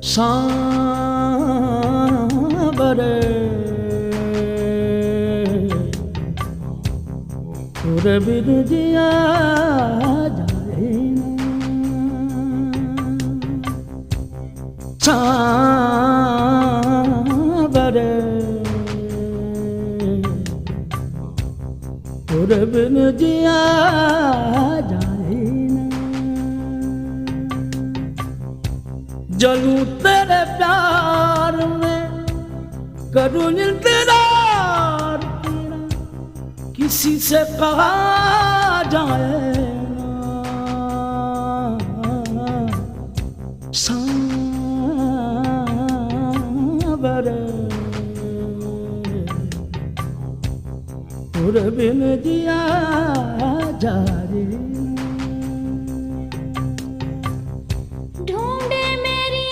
सांवरे तोरे बिन जिया जाए सांवरे तोरे बिन जिया जाए जलूं तेरे प्यार में करूं इंतजार तेरा किसी से कहा जाए ना सांवरे तोरे बिन जिया जाए